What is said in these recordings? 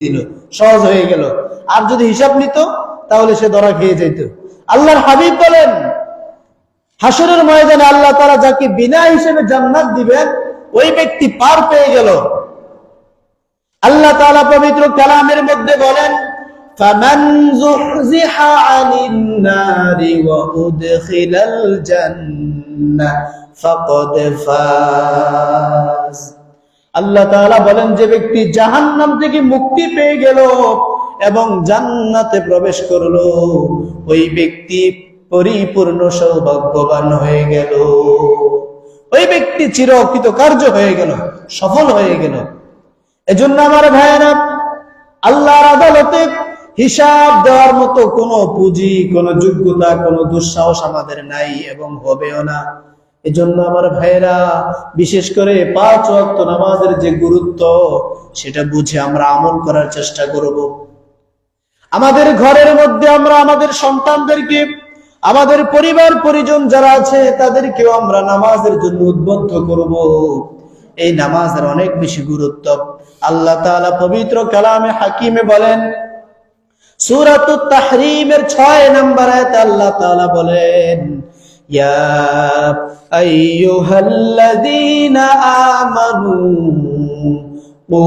দিল, সহজ হয়ে গেল। আর যদি হিসাব নিত তাহলে সে ধরা খেয়ে যেত। আল্লাহর হাবিব বলেন, হাসরের ময়দানে আল্লাহ তাআলা যাকে বিনা হিসেবে জান্নাত দিবেন, ওই ব্যক্তি পার পেয়ে গেল। আল্লাহ তাআলা পবিত্র কালামের মধ্যে বলেন, ফামান যুহজিহা আনিন নারি ওয়া উদখিলাল জান্নাহ ফাকাদ ফাজ। আল্লাহ তাআলা বলেন, যে ব্যক্তি জাহান্নাম থেকে মুক্তি পেয়ে গেল এবং জান্নাতে প্রবেশ করলো, ওই ব্যক্তি পরিপূর্ণ সৌভাগ্যবান হয়ে গেল। ওই ব্যক্তি চিরকৃতকার্য হয়ে গেল, সফল হয়ে গেল। এজন্য আমার ভাইয়েরা, আল্লাহর আদালতে হিসাব দেওয়ার মতো কোনো পুঁজি, কোনো যোগ্যতা, কোনো দুঃসাহস আমাদের নাই এবং হবেও না। এজন্য আমার ভাইয়েরা, বিশেষ করে 5 ওয়াক্ত নামাজের যে গুরুত্ব, সেটা বুঝে আমরা আমল করার চেষ্টা করব। আমাদের ঘরের মধ্যে আমরা আমাদের সন্তানদেরকে, আমাদের পরিবার পরিজন যারা আছে তাদেরকেও আমরা নামাজের জন্য উদ্বুদ্ধ করব। এই নামাজের অনেক বেশি গুরুত্ব। আল্লাহ তাআলা পবিত্র কালামে হাকিমে বলেন, সূরাতুত তাহরীমের 6 নম্বর আয়াতে আল্লাহ তাআলা বলেন, ইয়া আইয়ুহাল্লাযীনা আমানু কু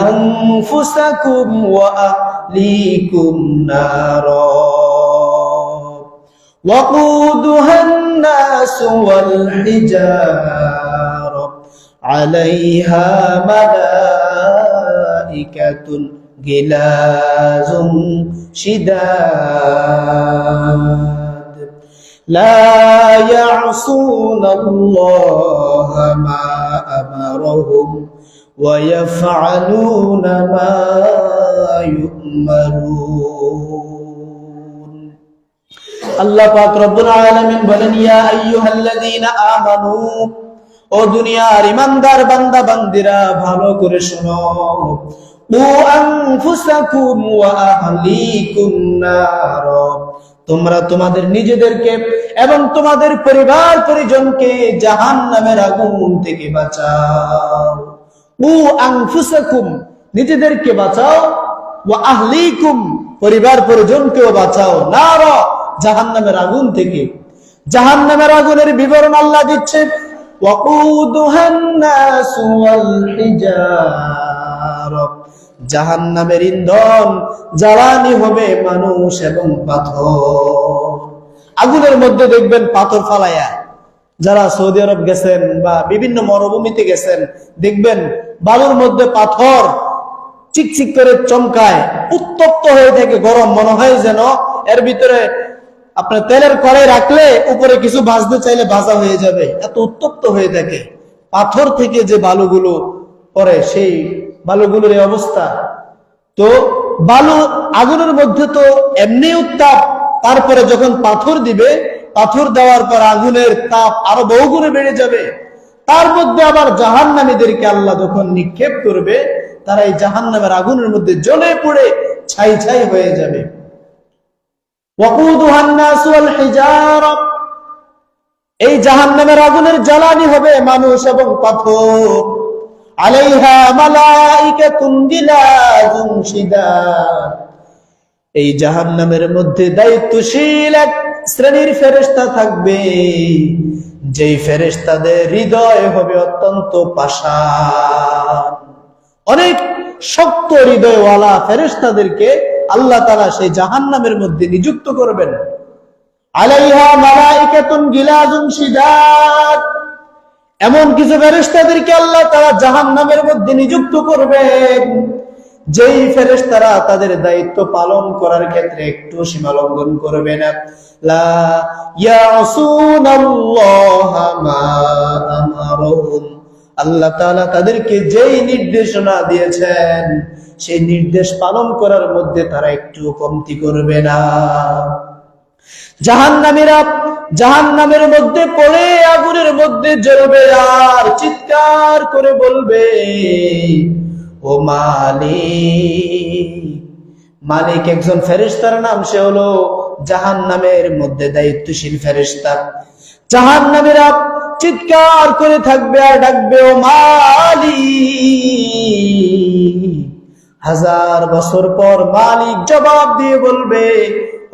আনফুসাকুম ওয়া আহলিকুম নারা ওয়াকুদুহান নাসু ওয়াল হিজারা আলাইহা মালাইকাতুন গিলাজুন শিদাদ লা ইয়াসুনাল্লাহা মা আমারহুম ওয়া ইয়াফআলুনা মা ইউমারুন। আল্লাহ পাক রব্বুল আলামিন বলেন, ইয়া আইয়ুহাল্লাযীনা আমানু, ও দুনিয়ার ইমানদার বান্দা বান্দিরা, ভালো করে শোনো। কু আনফুসাকুম ওয়া আহলিকুম নার, তোমরা তোমাদের নিজেদেরকে এবং তোমাদের পরিবার পরিজনকে জাহান্নামের আগুন থেকে বাঁচাও। কু আনফুসাকুম, নিজেদেরকে বাঁচাও, ওয়া আহলিকুম, পরিবার পরিজনকেও বাঁচাও, নার, জাহান্নামের আগুন থেকে। জাহান্নামের আগুনের বিবরণ আল্লাহ দিচ্ছে, ওয়াকুদুহান নাসু ওয়াল হিজারা, জাহান্নামের ইন্ধন, জ্বালানি হবে মানুষ এবং পাথর। আগুনের মধ্যে দেখবেন পাথর ফালায়া, যারা সৌদি আরব গেছেন বা বিভিন্ন মরুভূমিতে গেছেন, দেখবেন বালুর মধ্যে পাথর চিকচিক করে চমকায়, উত্তপ্ত হয়ে থাকে, গরম, মনে হয় যেন এর ভিতরে আপনার তেলের কড়াই রাখলে উপরে কিছু ভাজতে চাইলে ভাজা হয়ে যাবে, এত উত্তপ্ত হয়ে থাকে। পাথর থেকে যে বালুগুলো পড়ে, সেই বালুগুলোর এই অবস্থা। তো বালু আগুনের মধ্যে তো এমনি উত্তাপ, তারপরে যখন পাথর দিবে, পাথর দেওয়ার পর আগুনের তাপ আরো বহুগুণে বেড়ে যাবে। তার মধ্যে আবার জাহান্নামীদেরকে আল্লাহ যখন নিক্ষেপ করবে, তারা এই জাহান্নামের আগুনের মধ্যে জ্বলে পড়ে ছাই ছাই হয়ে যাবে। ওয়াকুদুহান নাসু ওয়াল হিজারা, এই জাহান্নামের আগুনের জ্বালানি হবে মানুষ এবং পাথর। আলাইহা মালাইকাতুন গিলাজুন শিদাদ, এই জাহান্নামের মধ্যে দায়িত্বশীল এক শ্রেণীর ফেরেশতা থাকবে, যেই ফেরেশতাদের হৃদয় হবে অত্যন্ত পাষাণ। অনেক শক্ত হৃদয়ওয়ালা ফেরেশতাদেরকে আল্লাহ তাআলা সেই জাহান্নামের মধ্যে নিযুক্ত করবেন। আলাইহা মালাইকাতুন গিলাজুন শিদাদ, এমন কিছু ফেরেশতাদেরকে আল্লাহ তাআলা জাহান্নামের মধ্যে নিযুক্ত করবেন, যেই ফেরেশতারা তাদের দায়িত্ব পালন করার ক্ষেত্রে একটু সীমা লঙ্ঘন করবে না। লা ইয়াসুনাল্লাহা মা আমারহুম, আল্লাহ তাআলা তাদেরকে যেই নির্দেশনা দিয়েছেন, সেই নির্দেশ পালন করার মধ্যে তারা একটু কমতি করবে না। জাহান্নামীরা জাহান্নামের মধ্যে পড়ে আগুনের মধ্যে জ্বলবে আর চিৎকার করে বলবে, ও মালিক। মালিক একজন ফেরেশতার নাম, সে হলো জাহান্নামের মধ্যে দায়িত্বশীল ফেরেশতা। জাহান্নামীরা চিৎকার করে থাকবে আর ডাকবে, ও মালিক। 1000 বছর পর মালিক জবাব দিয়ে বলবে,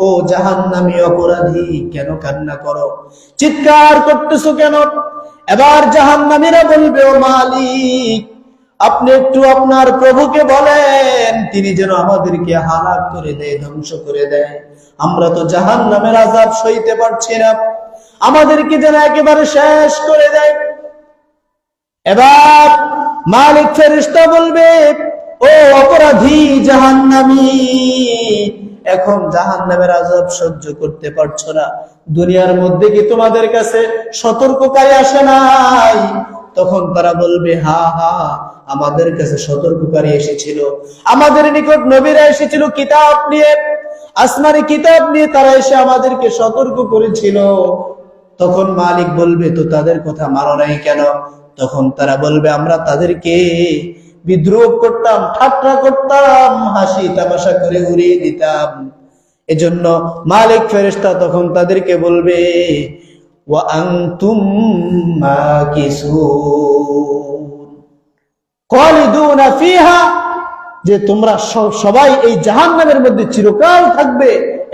ও জাহান্নামী অপরাধী, কেন কান্না করো, চিৎকার করতেছো কেন? এবার জাহান্নামীরা বলবে, ও মালিক, আপনি একটু আপনার প্রভুকে বলেন তিনি যেন আমাদেরকে হালাক করে দেয়, ধ্বংস করে দেয়। আমরা তো জাহান্নামের আযাব সইতে পারছি না, আমাদেরকে যেন একেবারে শেষ করে দেয়। এবার মালিক ফেরেশতা বলবে, ও অপরাধী জাহান্নামী, এখন জাহান্নামের আযাব সহ্য করতে পারছো না, দুনিয়ার মধ্যে কি তোমাদের কাছে সতর্ককারী আসে নাই? তখন তারা বলবে, হা হা, আমাদের কাছে সতর্ককারী এসেছিল, আমাদের নিকট নবীরা এসেছিল কিতাব নিয়ে, আসমানি কিতাব নিয়ে, তারা এসে আমাদেরকে সতর্ক করেছিল। তখন মালিক বলবে, তো তাদের কথা মানো নাই কেন? তখন তারা বলবে, আমরা তাদেরকে বিদ্রোহ করতাম, ঠাট্টা করতাম, হাসি তামাশা করে উড়িয়ে দিতাম। এজন্য মালিক ফেরেশতা তখন তাদেরকে বলবে, ওয়া আনতুম মাকিসুন খালিদুনা ফিহা, যে তোমরা সবাই এই জাহান্নামের মধ্যে চিরকাল থাকবে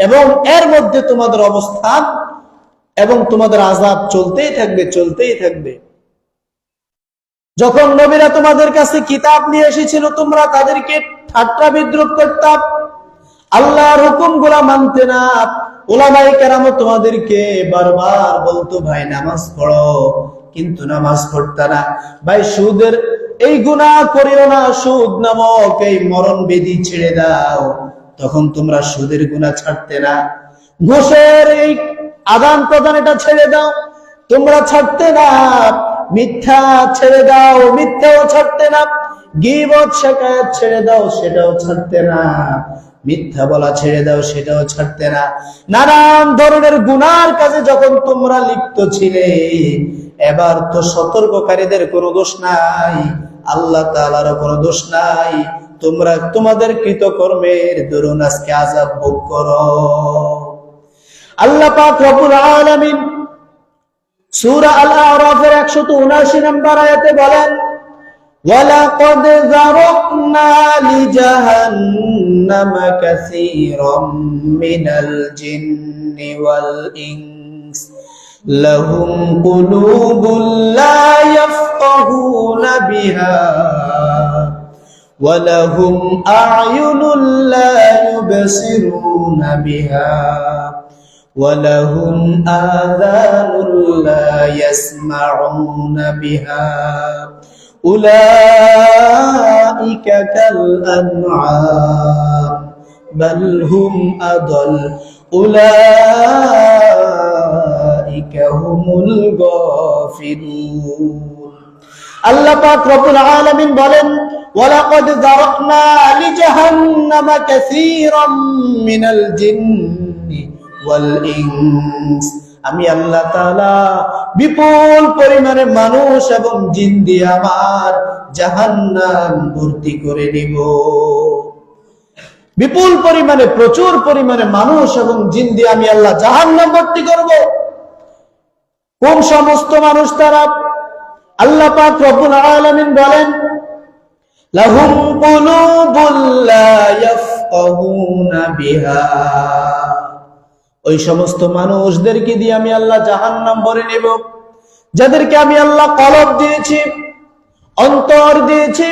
এবং এর মধ্যে তোমাদের অবস্থান এবং তোমাদের আযাব চলতেই থাকবে, চলতেই থাকবে। যখন নবীরা তোমাদের কাছে কিতাব নিয়ে এসেছিল, তোমরা তাদেরকে ঠাট্টা বিদ্রূপ করতাম, আল্লাহর হুকুমগুলা মানতে না। উলামায়ে কেরাম তোমাদেরকে বারবার বলতো, ভাই নামাজ পড়ো, কিন্তু নামাজ পড়তা না। ভাই সুদের এই গুনাহ করিও না, সুদ নামক এই মরণ ব্যাধি ছেড়ে দাও, তখন তোমরা সুদের গুনাহ ছাড়তে না। ঘুষের এই আদান প্রদান এটা ছেড়ে দাও, তোমরা ছাড়তে না। মিথ্যা ছেড়ে দাও, মিথ্যাও ছাড়তে না। গীবত শিকায়ত ছেড়ে দাও, সেটাও ছাড়তে না। মিথ্যা বলা ছেড়ে দাও, সেটাও ছাড়তে না। নানান ধরনের গুনার কাজে যখন তোমরা লিপ্ত ছিলে, এবার তো সতর্ককারীদের কোনো দোষ নাই, আল্লাহ তাআলারও কোনো দোষ নাই। তোমরা তোমাদের কৃতকর্মের দরুন আজকে আযাব ভোগ করো। আল্লাহ পাক রব্বুল আলামিন সূরা আল-আরাফের 179 নম্বর আয়াতে বলেন, ওয়ালাকাদ যারাকনা লিজাহান্নামা কাসীরাম মিনাল জিন্নি ওয়াল ইনস লাহুম কুলুবুন লা ইয়াফকাহুনা বিহা ওয়া লাহুম আ'য়ুনুন লা ইউবসিরুনা বিহা وَلَهُمْ آذَانٌ لَا يَسْمَعُونَ بِهَا أُولَئِكَ كَالْأَنْعَامِ بَلْ هُمْ أَضَلُّ أُولَئِكَ هُمُ الْغَافِلُونَ। আল্লাহ পাক রব্বুল আলামিন বলেন, ওয়ালাকাদ যারাকনা লিজাহান্নামা কাসীরাম মিনাল জিন্নি ওয়াল ইনস, আমি আল্লাহ তাআলা বিপুল পরিমাণে মানুষ এবং জিন দিয়ে আমার জাহান্নাম ভর্তি করে দিব। বিপুল পরিমাণে, প্রচুর পরিমাণে মানুষ এবং জিন দিয়ে আমি আল্লাহ জাহান্নাম ভর্তি করব। কোন সমস্ত মানুষ তারা? আল্লাহ পাক রব্বুল আলামিন বলেন, লাহুম কুলুবুন লা ইয়াফকাহুনা বিহা, ওই সমস্ত মানুষদেরকে দিয়ে আমি আল্লাহ জাহান্নাম ভরে নেব, যাদেরকে আমি আল্লাহ কলব দিয়েছি, অন্তর দিয়েছি,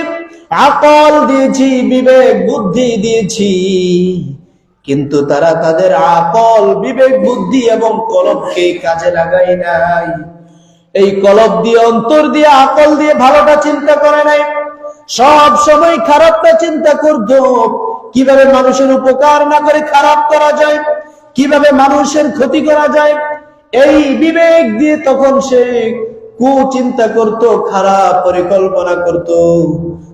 আকল দিয়েছি, বিবেক বুদ্ধি দিয়েছি, কিন্তু তারা তাদের আকল, বিবেক বুদ্ধি এবং কলবকে কাজে লাগায় নাই। এই কলব দিয়ে, অন্তর দিয়ে, আকল দিয়ে ভালোটা চিন্তা করে নাই, সব সময় খারাপটা চিন্তা করতো। কিভাবে মানুষের উপকার না করে খারাপ করা যায়, কিভাবে মানুষের ক্ষতি করা যায়, এই বিবেক দিয়ে তখন সে কুচিন্তা করত, খারাপ পরিকল্পনা করত।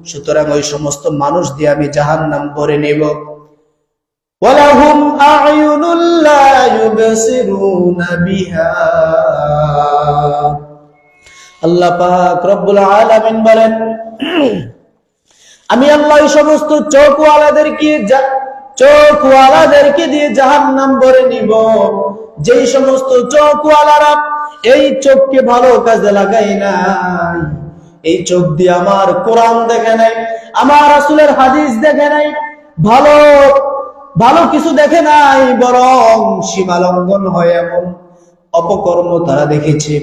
সুতরাং ওই সমস্ত মানুষ দিয়ে আমি জাহান্নাম ভরে নেব। ওয়ালাহুম আ'য়ুনুন লা ইউবসিরুনা বিহা, আল্লাহ পাক রব্বুল আলামিন বলেন, আমি আল্লাহ এই সমস্ত চোখওয়ালাদেরকে দিয়ে জাহান্নাম ভরে নিব, যেই সমস্ত চোখওয়ালারা এই চোখকে ভালো কাজে লাগায় নাই, এই চোখ দিয়ে আমার কোরআন দেখে নাই, আমার রাসূলের হাদিস দেখে নাই, ভালো ভালো কিছু দেখে নাই, বরং সীমা লঙ্ঘন হয় এমন অপকর্ম তারা দেখেছে।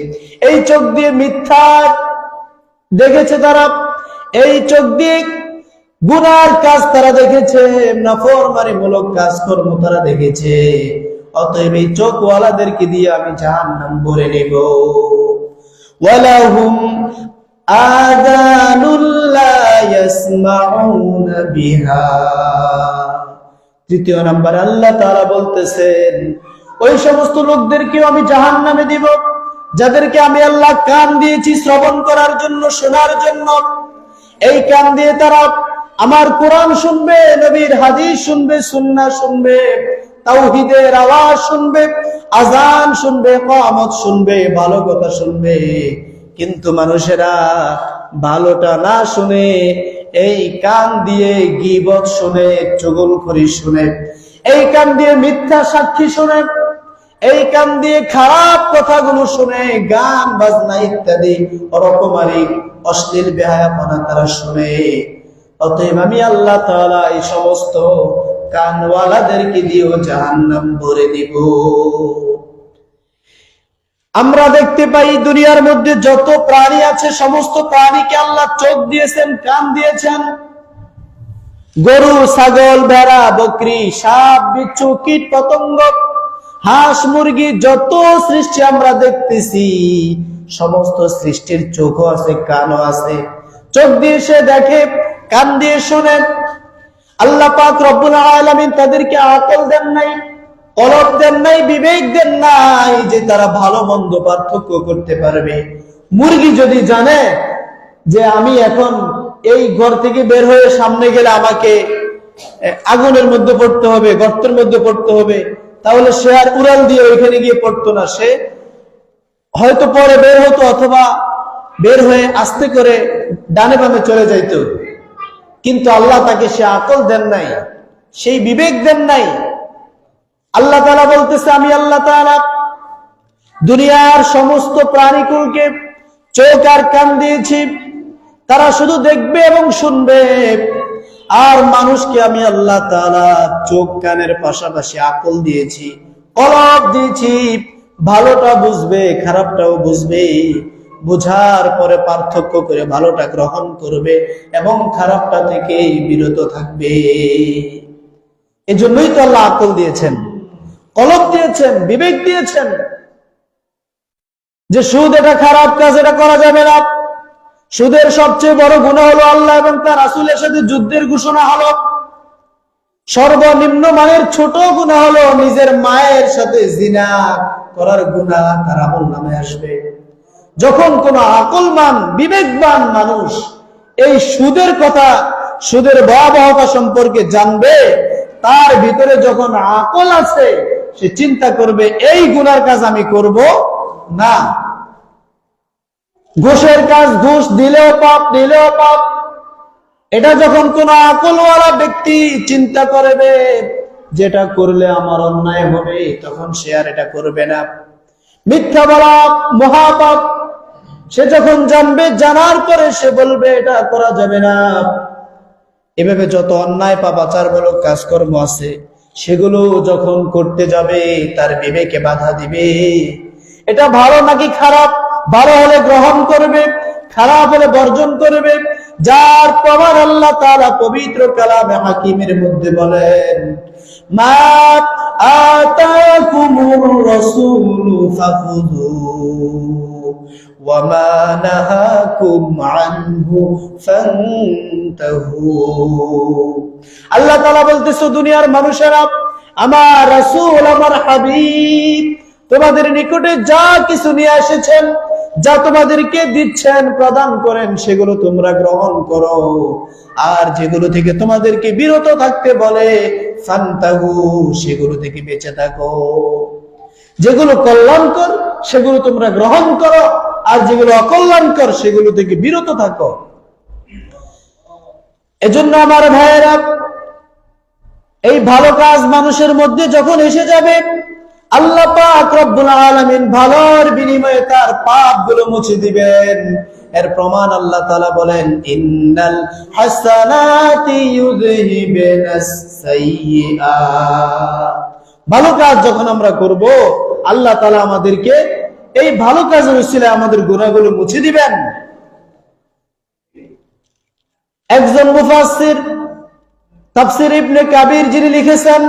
এই চোখ দিয়ে মিথ্যা দেখেছে তারা, এই চোখ দিয়ে গুনার কাজ তারা দেখেছে, নাফরমানিমূলক কাজকর্ম তারা দেখেছে। অতএব এই চোখওয়ালাদেরকে দিয়ে আমি জাহান্নাম ভরে নেব। ওয়ালাহুম আযানুল লা ইয়াসমাউনা বিহা। তৃতীয় নাম্বার আল্লাহ তাআলা বলতেছেন, ওই সমস্ত লোকদেরকেও আমি জাহান্নামে দিব যাদেরকে আমি আল্লাহ কান দিয়েছি শ্রবণ করার জন্য, শোনার জন্য। এই কান দিয়ে তারা আমার কোরআন শুনবে, নবীর হাদিস শুনবে, সুন্নাহ শুনবে, তাওহীদের আওয়াজ শুনবে, আযান শুনবে, ইকামত শুনবে, ভালো কথা শুনবে। কিন্তু মানুষেরা ভালোটা না শুনে এই কান দিয়ে গীবত শুনে, চুগলখড়ি শুনে, এই কান দিয়ে মিথ্যা সাক্ষী শুনে, এই কান দিয়ে খারাপ কথাগুলো শুনে, গান বাজনা ইত্যাদি রকমারি অশ্লীল বেহায়াপনা তারা শুনে। অতএব আমি আল্লাহ তাআলা এই সমস্ত কানওয়ালাদেরকে দিয়েও জাহান্নাম ভরে দিব। আমরা দেখতে পাই দুনিয়ার মধ্যে যত প্রাণী আছে সমস্ত প্রাণীকে আল্লাহ চোখ দিয়েছেন, কান দিয়েছেন। গরু, ছাগল, ভেড়া, বকরি, সাপ, বিচ্ছু, কীট পতঙ্গ, হাঁস, মুরগি, যত সৃষ্টি আমরা দেখতেছি সমস্ত সৃষ্টির চোখও আছে, কানও আছে। চোখ দিয়ে সে দেখে, কান দিয়ে শুনে। আল্লাহ পাক রব্বুল আলামিন তাদেরকে আকল দেন নাই, কলব দেন নাই, বিবেক দেন নাই যে তারা ভালো মন্দ পার্থক্য করতে পারবে। মুরগি যদি জানে যে আমি এখন এই ঘর থেকে বের হয়ে সামনে গেলে আমাকে আগুনের মধ্যে পড়তে হবে, গর্তের মধ্যে পড়তে হবে, তাহলে সে আর উড়াল দিয়ে ওইখানে গিয়ে পড়তো না। সে হয়তো পরে বের হতো, অথবা বের হয়ে আস্তে করে ডানে বামে চলে যাইতো। কিন্তু আল্লাহ তাকে সে আকল দেন নাই, সেই বিবেক দেন নাই। আল্লাহ তাআলা বলতেছে, আমি আল্লাহ তাআলা দুনিয়ার সমস্ত প্রাণীকুলকে চোখ আর কান দিয়েছি, তারা শুধু দেখবে এবং শুনবে। আর মানুষকে আমি আল্লাহ তাআলা চোখ কানের পাশাপাশি আকল দিয়েছি, কলব দিয়েছি। ভালোটা বুঝবে, খারাপটাও বুঝবে, বুঝার পরে পার্থক্য করে ভালোটা গ্রহণ করবে এবং খারাপটা থেকে বিরত থাকবে। এজন্যই তো আল্লাহ আকল দিয়েছেন, কলব দিয়েছেন, বিবেক দিয়েছেন যে সুদ এটা খারাপ কাজ, এটা করা যাবে না। সুদের সবচেয়ে বড় গুনাহ হলো আল্লাহ এবং তার রাসূলের সাথে যুদ্ধের ঘোষণা হলো। সর্বনিম্ন মানের ছোট গুনাহ হলো নিজের মায়ের সাথে জিনা করার গুনাহ, তার আমলনামায় আসবে। যখন কোন আকলমান বিবেকবান মানুষ এই সুদের কথা, সুদের ভয়াবহতা সম্পর্কে জানবে, তার ভিতরে যখন আকল আছে, সে চিন্তা করবে এই গুনার কাজ আমি করব না। ঘুষের কাজ, ঘুষ দিলেও পাপ, নিলেও পাপ। এটা যখন কোন আকলওয়ালা ব্যক্তি চিন্তা করবে যেটা করলে আমার অন্যায় হবে, তখন সে আর এটা করবে না। মিথ্যা বলা মহাপাপ, সে যখন জানবে, জানার পরে সে বলবে এটা করা যাবে না। এভাবে যত অন্যায় পাপাচারমূলক কাজকর্ম আছে সেগুলো যখন করতে যাবে, তার বিবেকে বাধা দিবে। এটা ভালো নাকি খারাপ, ভালো হলে গ্রহণ করবে, খারাপ হলে বর্জন করবে। যার প্রমাণ আল্লাহ তাআলা পবিত্র কালামে হাকিমের মধ্যে বলেন, মা আতাকুমুর রাসূলু ফাখুযুহু ওয়া মা নাহাকুম আনহু ফান্তাহু। আল্লাহ তাআলা বলতেছে, দুনিয়ার মানুষেরা, আমার রাসূল, আমার হাবিব তোমাদের নিকটে যা কিছু নিয়ে এসেছেন, যা তোমাদেরকে দিচ্ছেন, প্রদান করেন, সেগুলো তোমরা গ্রহণ করো। আর যেগুলো থেকে তোমাদেরকে বিরত থাকতে বলে, ফান্তাহু, সেগুলো থেকে বেঁচে থাকো। যেগুলো কল্যাণকর সেগুলো তোমরা গ্রহণ করো, আর যেগুলো অকল্যাণকর সেগুলো থেকে বিরত থাকো। এজন্য আমার ভাইয়েরা, এই ভালো কাজ মানুষের মধ্যে যখন এসে যাবে, আল্লাহ পাক রব্বুল আলামিন ভালোর বিনিময়ে তার পাপগুলো মুছে দিবেন এর প্রমাণ আল্লাহ তাআলা বলেন, ইন্নাল হাসানাতি ইউযহিবুনাস সাইয়্যাত। ভালো কাজ যখন আমরা করব, আল্লাহ তাআলা আমাদেরকে এই ভালো কাজের উসিলায় আমাদের গুনাহগুলো মুছে দিবেন। একজন মুফাসসির তাফসীর ইবনে কাবির যিনি লিখেছেন,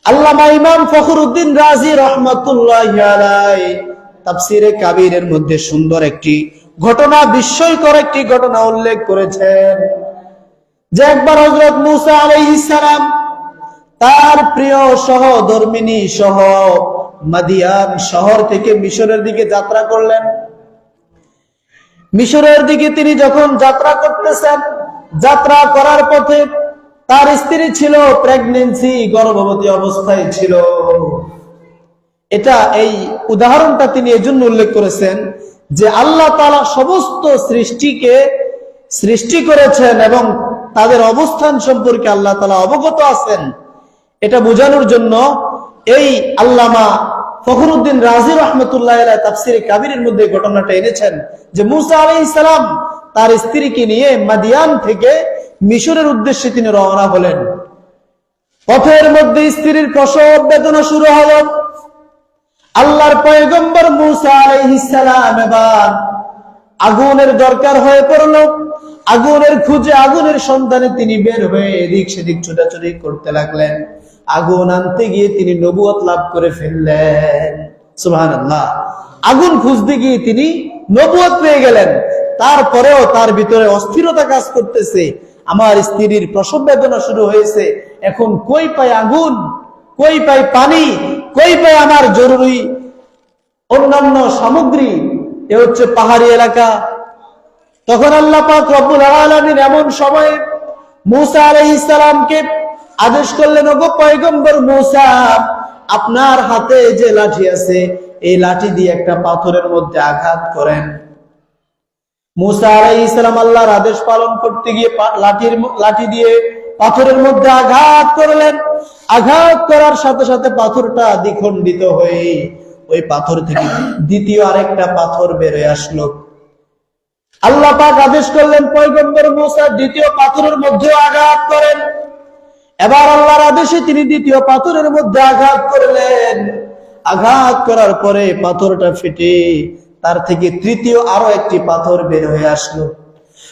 আল্লামা ইমাম ফখরুদ্দিন রাজি রাহমাতুল্লাহি আলাইহি তাফসীরে কাবীরের মধ্যে সুন্দর একটি ঘটনা, বিস্ময়কর একটি ঘটনা উল্লেখ করেছেন যে একবার হযরত মূসা আলাইহিস সালাম তার প্রিয় সহধর্মিণী সহ মাদিয়ান শহর থেকে মিশরের দিকে যাত্রা করলেন। মিশরের দিকে তিনি যখন যাত্রা করতেছেন, যাত্রা করার পথে তার স্ত্রী ছিল প্রেগন্যান্সি, গর্ভবতী অবস্থায় ছিল। এটা এই উদাহরণটা তিনি এজন্য উল্লেখ করেছেন যে আল্লাহ তাআলা সমস্ত সৃষ্টিকে সৃষ্টি করেছেন এবং তাদের অবস্থান সম্পর্কে আল্লাহ তাআলা অবগত আছেন। এটা বোঝানোর জন্য এই আল্লামা ফখরুদ্দিন রাজি রাহমাতুল্লাহি আলাইহি তাফসীরে কাবীরের মধ্যে ঘটনাটা এনেছেন যে মূসা আলাইহিস সালাম তার স্ত্রীকে নিয়ে মাদিয়ান থেকে মিশরের উদ্দেশ্যে তিনি রওনা হলেন। পথের মধ্যে স্ত্রীর প্রসব বেদনা শুরু হলো। আল্লাহর পয়গম্বর মূসা আলাইহিস সালাম এবার আগুনের দরকার হয়ে পড়ল। আগুনের খুঁজে, আগুনের সন্ধানে তিনি বের হয়ে এদিক সেদিক ছোটাছুটি করতে লাগলেন। আগুন আনতে গিয়ে তিনি নবুয়ত লাভ করে ফেললেন। সুবহানাল্লাহ। আগুন খুঁজতে গিয়ে তিনি নবুয়ত পেয়ে গেলেন। তারপরেও তার ভিতরে অস্থিরতা কাজ করতেছে। আমার স্ত্রীর প্রসব বেদনা শুরু হয়েছে, এখন কই পাই আগুন, কই পাই পানি, কই পাই আমার জরুরি অন্যান্য সামগ্রী। এ হচ্ছে পাহাড়ি এলাকা। তখন আল্লাহ পাক রব্বুল আলামিন এমন সময়ে মূসা আলাইহিস সালামকে আদেশ করলেন, ওগো পয়গম্বর মূসা, আপনার হাতে যে লাঠি আছে এই লাঠি দিয়ে একটা পাথরের মধ্যে আঘাত করেন। মূসা আলাইহিস সালাম আল্লাহর আদেশ পালন করতে গিয়ে লাঠি দিয়ে পাথরের মধ্যে আঘাত করলেন। আঘাত করার সাথে সাথে পাথরটা দ্বিখণ্ডিত হয়ে ওই পাথর থেকে দ্বিতীয় আরেকটা পাথর বের হয়ে আসলো। আল্লাহ পাক আদেশ করলেন পয়গম্বর মূসা দ্বিতীয় পাথরের মধ্যে আঘাত করেন। এবার আল্লাহর আদেশে তিনি দ্বিতীয় পাথরের মধ্যে আঘাত করলেন। আঘাত করার পরে পাথরটা ফেটে তার থেকে তৃতীয় আরো একটি পাথর বের হয়ে আসলো।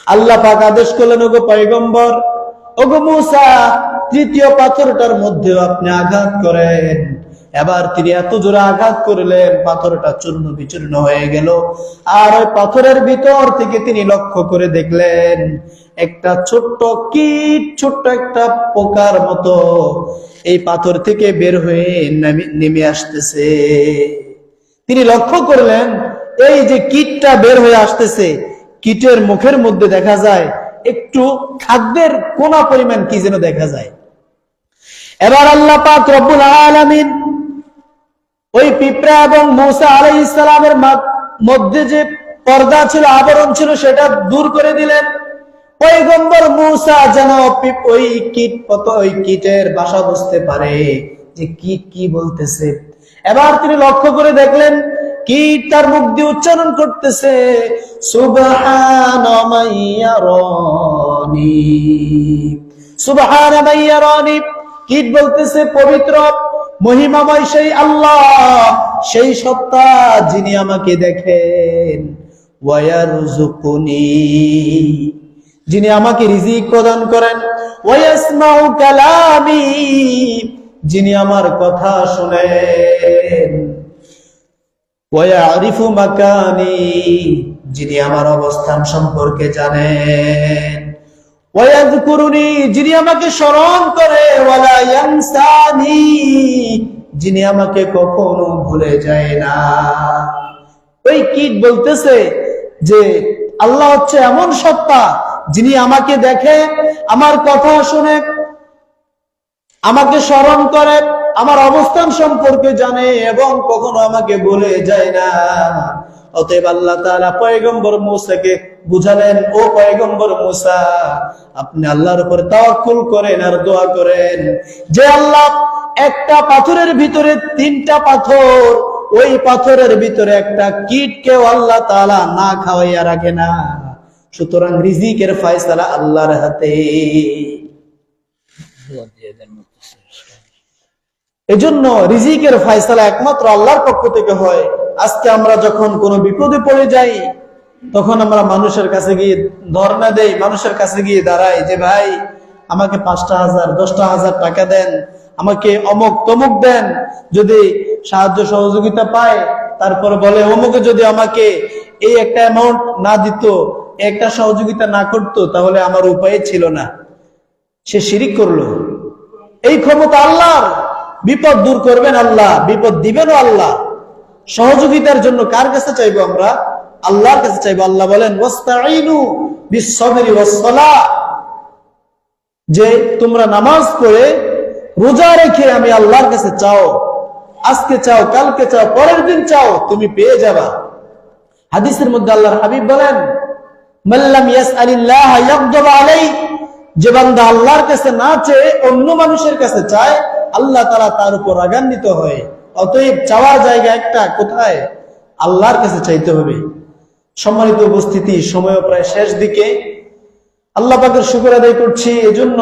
আল্লাহ পাক আদেশ করলেন, ওগো পয়গম্বর, ওগো মূসা, তৃতীয় পাথরটার মধ্যেও আপনি আঘাত করেন। এবার তিনি এত জোরে আঘাত করলেন, পাথরটা চূর্ণ বিচূর্ণ হয়ে গেল। আর ওই পাথরের ভিতর থেকে তিনি লক্ষ্য করে দেখলেন একটা ছোট্ট কীট, ছোট্ট একটা পোকার মতো এই পাথর থেকে বের হয়ে নেমে আসতেছে। তিনি লক্ষ্য করলেন এই যে কীটটা বের হয়ে আসতেছে, কীটের মুখের মধ্যে দেখা যায় একটু খাদ্যের কোনা পরিমাণ কি যেন দেখা যায়। এবার আল্লাহ পাক রব্বুল আলামিন ওই পিঁপড়া এবং মূসা আলাইহিস সালামের মধ্যে যে পর্দা ছিল, আবরণ ছিল, সেটা দূর করে দিলেন। পয়গম্বর মূসা যেন ওই কীটের ভাষা বুঝতে পারে যে কীট কি বলতেছে। এবার তিনি লক্ষ্য করে দেখলেন কীট তার মুখ দিয়ে উচ্চারণ করতেছে, সুবহানা মাইয়ারানি, সুবহানা মাইয়ারানি। কীট বলতেছে, পবিত্র মহিমাময় সেই আল্লাহ, সেই সত্তা যিনি আমাকে দেখেন, ওয়ায়ারযুকুনি, যিনি আমাকে রিজিক প্রদান করেন, ওয়ায়াসমাউ কালামি, যিনি আমার কথা শুনেন, ওয়ায়ারিফু মাকানি, যিনি আমার অবস্থান সম্পর্কে জানেন, ওয়ায়াযকুরুনি, যিনি আমাকে স্মরণ করে, ওয়ালা ইয়ানসানি, যিনি আমাকে কখনো ভুলে যায় না। ওই কীট বলতেছে যে আল্লাহ হচ্ছে এমন সত্তা যিনি আমাকে দেখে, আমার কথা শুনে, আমাকে স্মরণ করে, আমার অবস্থান সম্পর্কে জানে এবং কখনো আমাকে ভুলে যায় না। অতএব আল্লাহ তাআলা পয়গম্বর মূসাকে বুঝালেন, ও পয়গম্বর মূসা, আপনি আল্লাহর উপর তাওয়াক্কুল করেন আর দোয়া করেন যে আল্লাহ একটা পাথরের ভিতরে তিনটা পাথর ওই পাথরের ভিতরে একটা কীটকেও আল্লাহ তাআলা না খাওয়াইয়া রাখে না। সুতরাং রিজিকের ফয়সালা আল্লাহর হাতে। এজন্য রিজিকের ফয়সালা একমাত্র আল্লাহর পক্ষ থেকে হয়। আজকে আমরা যখন কোনো বিপদে পড়ে যাই, তখন আমরা মানুষের কাছে গিয়ে ধর্ণা দেই, মানুষের কাছে গিয়ে দাঁড়াই যে ভাই আমাকে 5,000 10,000 টাকা দেন, আমাকে অমুক তমুক দেন। যদি সাহায্য সহযোগিতা পায়, তারপরে বলে অমুকে যদি আমাকে এই একটা অ্যামাউন্ট না দিত, একটা সহযোগিতা না করতো, তাহলে আমার উপায় ছিল না। সে শিরিক করলো। এই ক্ষমতা আল্লাহর। বিপদ দূর করবেন আল্লাহ, বিপদ দিবেনও আল্লাহ। সহযোগিতার জন্য কার কাছে চাইবো আমরা? আল্লাহর কাছে চাইবো। আল্লাহ বলেন ওয়াস্তাঈনু বিস-সাবরি ওয়াস-সালাহ, যে তোমরা নামাজ পড়ে রোজা রেখে আমি আল্লাহর কাছে চাও। আজকে চাও, কালকে চাও, পরের দিন চাও, তুমি পেয়ে যাবা। হাদিসের মধ্যে আল্লাহর হাবিব বলেন মাল্লাম ইয়াসআলিল্লাহ ইয়াগদাব আলাইহি, যে বান্দা আল্লাহর কাছে না চেয়ে অন্য মানুষের কাছে চায়, আল্লাহ তাআলা তার উপর রাগান্বিত হয়। অতএব চাওয়ার জায়গা একটা, কোথায়? আল্লাহর কাছে চাইতে হবে। সম্মানিত উপস্থিতি, সময় প্রায় শেষ দিকে। আল্লাহ পাকের শুকর আদায় করছি এজন্য